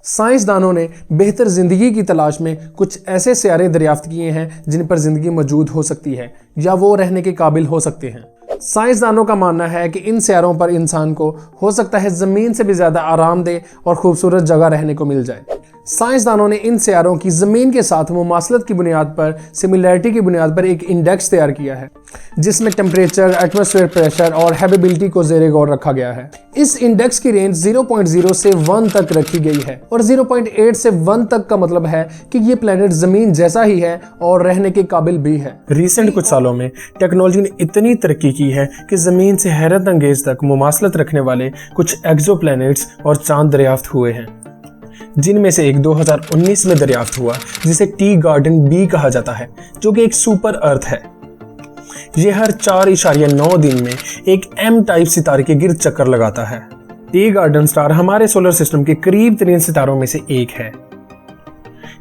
साइंसदानों ने बेहतर जिंदगी की तलाश में कुछ ऐसे सियारे दरियाफ्त किए हैं जिन पर जिंदगी मौजूद हो सकती है या वो रहने के काबिल हो सकते हैं। साइंसदानों का मानना है कि इन सियारों पर इंसान को हो सकता है ज़मीन से भी ज़्यादा आरामदेह और खूबसूरत जगह रहने को मिल जाए। साइंसदानों ने इन सियारों की ज़मीन के साथ मुमासलत की बुनियाद पर, सिमिलैरिटी की बुनियाद पर एक इंडेक्स तैयार किया है जिसमें टेम्परेचर, एटमॉस्फेयर प्रेशर और हैबिलिटी को ज़ेरे गौर रखा गया है। इस इंडेक्स की रेंज 0.0 से 1 तक रखी गई है और 0.8 से 1 तक का मतलब है कि ये प्लेनेट ज़मीन जैसा ही है और रहने के काबिल भी है। रिसेंट कुछ सालों में टेक्नोलॉजी ने इतनी तरक्की की है कि ज़मीन से हैरत अंगेज तक मुमासलत रखने वाले कुछ एक्सोप्लैनेट्स और चांद दरियाफ्त हुए हैं, जिनमें से एक 2019 में दरियाफ्त हुआ जिसे टी गार्डन बी कहा जाता है, जो कि एक सुपर अर्थ है। यह हर 4.9 दिन में एक M टाइप सितारे के गिर्द चक्कर लगाता है। टी गार्डन स्टार हमारे सोलर सिस्टम के करीब तरीन सितारों में से एक है।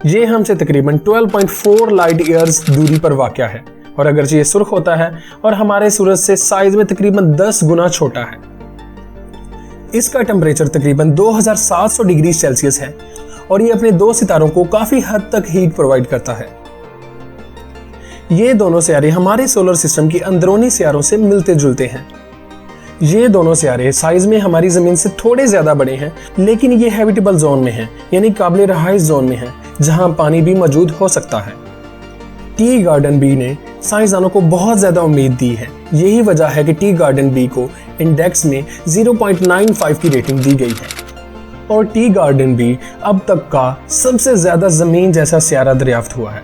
यह हमसे तकरीबन 12.4 लाइट ईयर्स दूरी पर वाक़या है और अगरचे ये सुर्ख होता है और हमारे सूरज से साइज में तकरीबन 10 गुना छोटा है। इसका टेम्परेचर तकरीबन 2700 डिग्री सेल्सियस है और ये अपने 2 सितारों को काफ़ी हद तक हीट प्रोवाइड करता है। ये दोनों सियारे हमारे सोलर सिस्टम की अंदरूनी सियारों से मिलते जुलते हैं। ये दोनों सियारे साइज में हमारी ज़मीन से थोड़े ज़्यादा बड़े हैं, लेकिन ये हैबिटेबल जोन में हैं, यानी काबिल रहाइश जोन में हैं, जहां पानी भी मौजूद हो सकता है। टी गार्डन बी ने साइंसदानों को बहुत ज़्यादा उम्मीद दी है। यही वजह है कि टी गार्डन बी को इंडेक्स में 0.95 की रेटिंग दी गई है और टी गार्डन बी अब तक का सबसे ज़्यादा ज़मीन जैसा सियारा दरियाफ्त हुआ है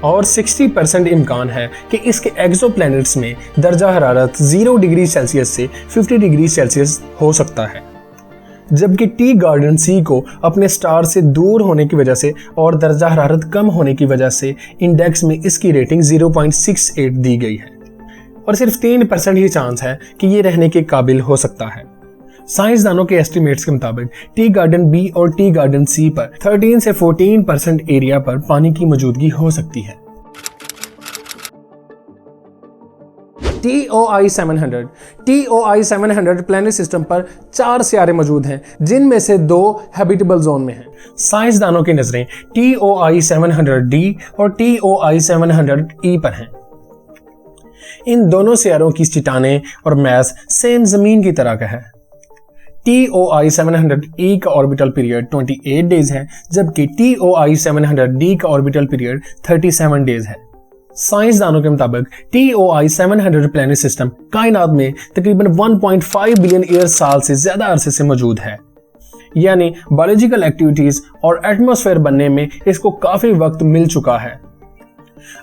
और 60% इम्कान है कि इसके एक्सोप्लैनेट्स में दर्जा हरारत 0 डिग्री सेल्सियस से 50 डिग्री सेल्सियस हो सकता है, जबकि टी गार्डन सी को अपने स्टार से दूर होने की वजह से और दर्जा हरारत कम होने की वजह से इंडेक्स में इसकी रेटिंग 0.68 दी गई है और सिर्फ 3% ही चांस है कि ये रहने के काबिल हो सकता है। साइंसदानों के एस्टिमेट्स के मुताबिक टी गार्डन बी और टी गार्डन सी पर 13 से 14% एरिया पर पानी की मौजूदगी हो सकती है। TOI 700 प्लैनेट सिस्टम पर 4 सियारे मौजूद हैं, जिनमें से 2 हैबिटेबल जोन में हैं। साइंसदानों की नजरें TOI 700D और TOI 700E पर हैं। इन दोनों सियारों की चट्टानें और मैस सेम जमीन की तरह का है। TOI 700E का ऑर्बिटल पीरियड 28 डेज है, जबकि TOI 700D का ऑर्बिटल पीरियड 37 डेज है। साइंसदानों के मुताबिक TOI 700 प्लैनेट सिस्टम कायनात में तकरीबन 1.5 बिलियन ईयर साल से ज्यादा अरसे से मौजूद है, यानी बायोलॉजिकल एक्टिविटीज और एटमॉस्फेयर बनने में इसको काफी वक्त मिल चुका है।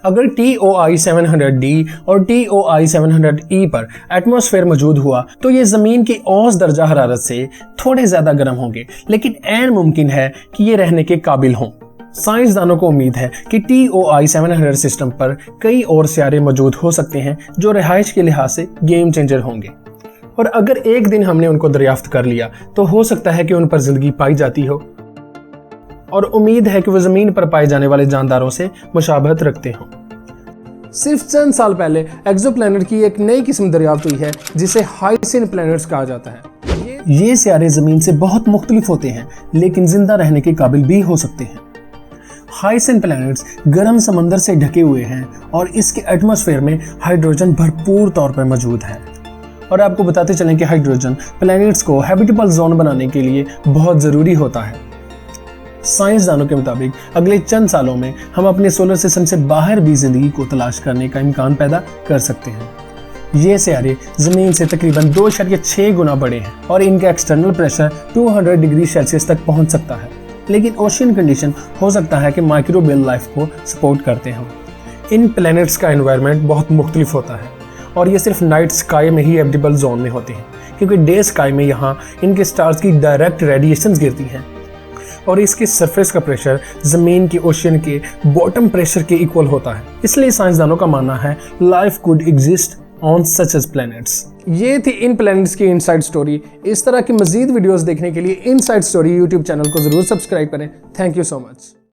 अगर TOI 700D और TOI 700E पर एटमॉस्फेयर मौजूद हुआ तो ये जमीन की औसत दर्जा हरारत से थोड़े ज्यादा गर्म होंगे, लेकिन ऐन मुमकिन है कि ये रहने के काबिल हों। साइंसदानों को उम्मीद है कि TOI 700 सिस्टम पर कई और सियारे मौजूद हो सकते हैं जो रिहाइश के लिहाज से गेम चेंजर होंगे, और अगर एक दिन हमने उनको दरियाफ्त कर लिया तो हो सकता है कि उन पर जिंदगी पाई जाती हो, और उम्मीद है कि वो जमीन पर पाए जाने वाले जानदारों से मुशाबहत रखते हों। सिर्फ चंद साल पहले एक्सोप्लैनेट की एक नई किस्म दरियाफ्त हुई है जिसे हाइसिन प्लैनेट्स कहा जाता है। ये सियारे जमीन से बहुत मुख्तलिफ होते हैं, लेकिन जिंदा रहने के काबिल भी हो सकते हैं। हाइसिन प्लैनेट्स गर्म समंदर से ढके हुए हैं और इसके एटमॉस्फेयर में हाइड्रोजन भरपूर तौर पर मौजूद है। और आपको बताते चलें कि हाइड्रोजन प्लैनेट्स को हैबिटेबल जोन बनाने के लिए बहुत ज़रूरी होता है। साइंसदानों के मुताबिक अगले चंद सालों में हम अपने सोलर सिस्टम से बाहर भी जिंदगी को तलाश करने का इम्कान पैदा कर सकते हैं। ये सियारे जमीन से तकरीबन 2.6 गुना बड़े हैं और इनका एक्सटर्नल प्रेशर 200 डिग्री सेल्सियस तक पहुंच सकता है, लेकिन ओशियन कंडीशन हो सकता है कि माइक्रोबियल लाइफ को सपोर्ट करते हों। इन प्लैनेट्स का एनवायरनमेंट बहुत मुख्तलिफ होता है और ये सिर्फ नाइट स्काई में ही हैबिटेबल जोन में होते हैं, क्योंकि डे स्काई में यहाँ इनके स्टार्स की डायरेक्ट रेडिएशंस गिरती हैं और इसके सरफेस का प्रेशर ज़मीन के ओशियन के बॉटम प्रेशर के इक्वल होता है। इसलिए साइंसदानों का मानना है life could exist on such as planets. ये थी इन प्लैनेट्स की इनसाइड स्टोरी। इस तरह की मजीद वीडियोस देखने के लिए इनसाइड स्टोरी यूट्यूब चैनल को ज़रूर सब्सक्राइब करें। Thank you so much.